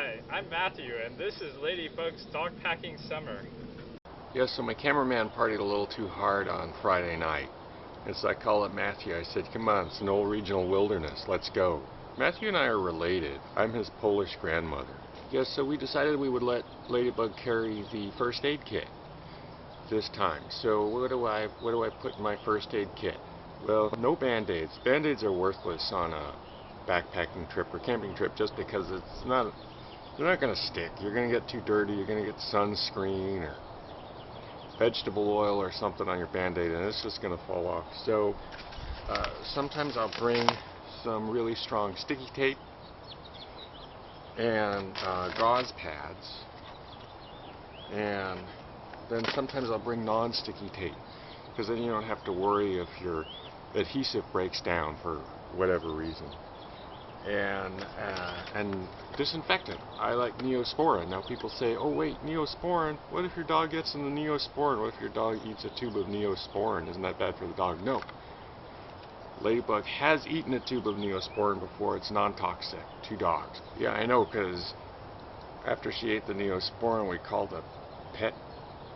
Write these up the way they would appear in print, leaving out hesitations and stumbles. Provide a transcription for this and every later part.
Hi, I'm Matthew, and this is Ladybug's dog packing summer. Yeah, so my cameraman partied a little too hard on Friday night. And so I called up Matthew. I said, come on, Sunol Regional Wilderness, let's go. Matthew and I are related. I'm his Polish grandmother. Yeah, so we decided we would let Ladybug carry the first aid kit this time. So what do I put in my first aid kit? Well, no Band-Aids. Band-Aids are worthless on a backpacking trip or camping trip just because they're not going to stick. You're going to get too dirty. You're going to get sunscreen or vegetable oil or something on your Band-Aid, and it's just going to fall off. So sometimes I'll bring some really strong sticky tape and gauze pads, and then sometimes I'll bring non-sticky tape, because then you don't have to worry if your adhesive breaks down for whatever reason. And disinfectant. I like Neosporin. Now people say, oh wait, Neosporin, what if your dog gets in the Neosporin? What if your dog eats a tube of Neosporin? Isn't that bad for the dog? No. Ladybug has eaten a tube of Neosporin before. It's non-toxic. 2 dogs. Yeah, I know, because after she ate the Neosporin, we called a pet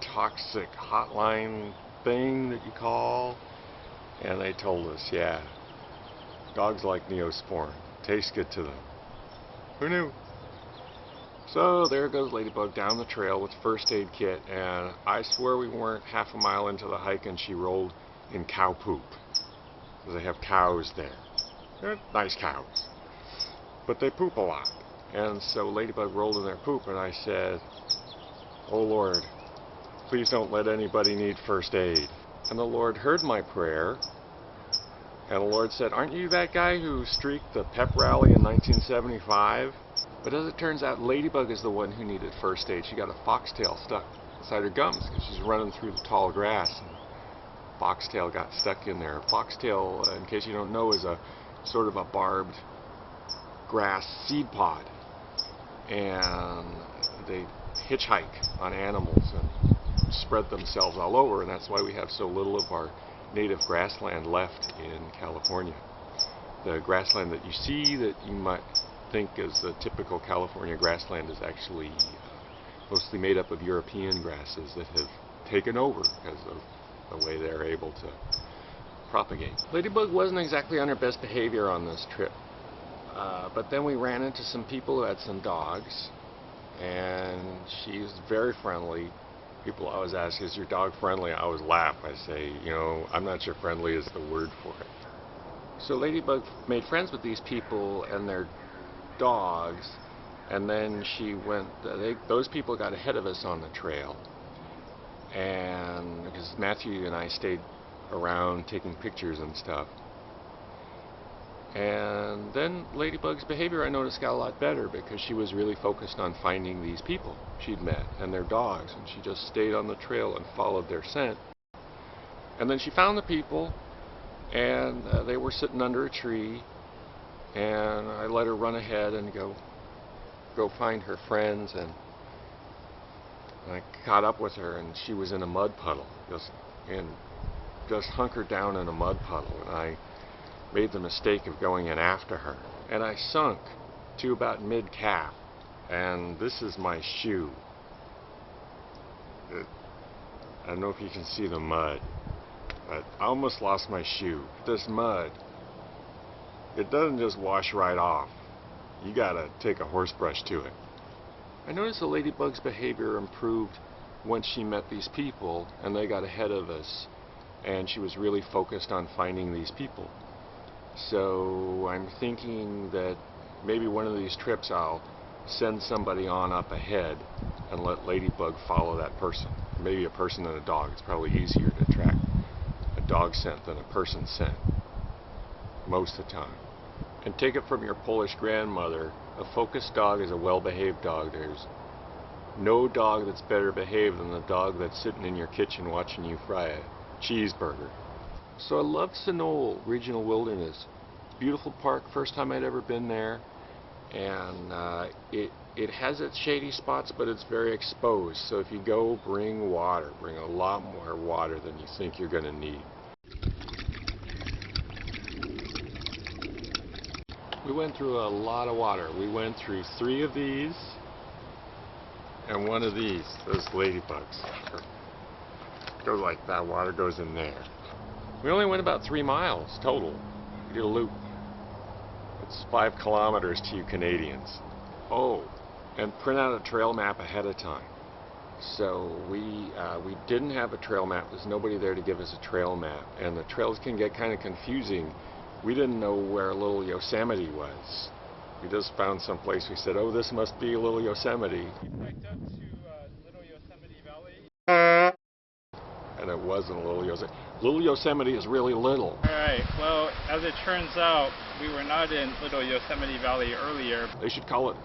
toxic hotline thing that you call, and they told us, yeah, dogs like Neosporin. Tastes good to them. Who knew? So there goes Ladybug down the trail with first aid kit, and I swear we weren't half a mile into the hike and she rolled in cow poop. Because they have cows there. They're nice cows. But they poop a lot. And so Ladybug rolled in their poop, and I said, oh Lord, please don't let anybody need first aid. And the Lord heard my prayer. And the Lord said, aren't you that guy who streaked the pep rally in 1975? But as it turns out, Ladybug is the one who needed first aid. She got a foxtail stuck inside her gums because she's running through the tall grass, and foxtail got stuck in there. Foxtail, in case you don't know, is a sort of a barbed grass seed pod. And they hitchhike on animals and spread themselves all over, and that's why we have so little of our native grassland left in California. The grassland that you see that you might think is the typical California grassland is actually mostly made up of European grasses that have taken over because of the way they're able to propagate. Ladybug wasn't exactly on her best behavior on this trip, but then we ran into some people who had some dogs, and she's very friendly. People always ask, is your dog friendly? I always laugh. I say, you know, I'm not sure friendly is the word for it. So Ladybug made friends with these people and their dogs, and then she went, those people got ahead of us on the trail, and because Matthew and I stayed around taking pictures and stuff. And then Ladybug's behavior, I noticed, got a lot better because she was really focused on finding these people she'd met and their dogs, and she just stayed on the trail and followed their scent. And then she found the people, and they were sitting under a tree, and I let her run ahead and go find her friends, and I caught up with her, and she was in a mud puddle, just hunkered down in a mud puddle, and I made the mistake of going in after her, and I sunk to about mid-calf, and this is my shoe. I don't know if you can see the mud, but I almost lost my shoe. This mud, it doesn't just wash right off. You gotta take a horse brush to it. I noticed the Ladybug's behavior improved once she met these people and they got ahead of us, and she was really focused on finding these people. So I'm thinking that maybe one of these trips I'll send somebody on up ahead and let Ladybug follow that person. Maybe a person and a dog. It's probably easier to track a dog scent than a person scent most of the time. And take it from your Polish grandmother, a focused dog is a well-behaved dog. There's no dog that's better behaved than the dog that's sitting in your kitchen watching you fry a cheeseburger. So I love Sunol Regional Wilderness. Beautiful park, first time I'd ever been there, and it has its shady spots, but it's very exposed. So if you go, bring water. Bring a lot more water than you think you're going to need. We went through a lot of water. We went through 3 of these and 1 of these, those ladybugs. Goes like that, water goes in there. We only went about 3 miles total. We did a loop. It's 5 kilometers to you Canadians. Oh, and print out a trail map ahead of time. So we didn't have a trail map. There's nobody there to give us a trail map, and the trails can get kind of confusing. We didn't know where Little Yosemite was. We just found some place. We said, "Oh, this must be Little Yosemite." We hiked up to Little Yosemite Valley. And it wasn't Little Yosemite. Little Yosemite is really little. Alright, well, as it turns out, we were not in Little Yosemite Valley earlier. They should call it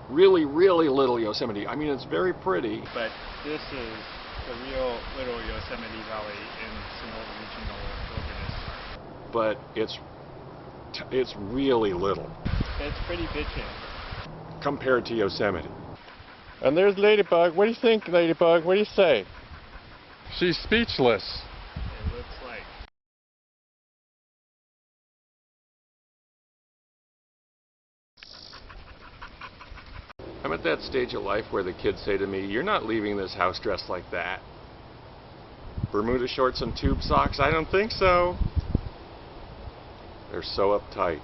really, really Little Yosemite. I mean, it's very pretty. But this is the real Little Yosemite Valley in Sunol Regional Wilderness. But it's really little. It's pretty bitchin'. Compared to Yosemite. And there's Ladybug. What do you think, Ladybug? What do you say? She's speechless. It looks like. I'm at that stage of life where the kids say to me, "You're not leaving this house dressed like that." Bermuda shorts and tube socks? I don't think so. They're so uptight.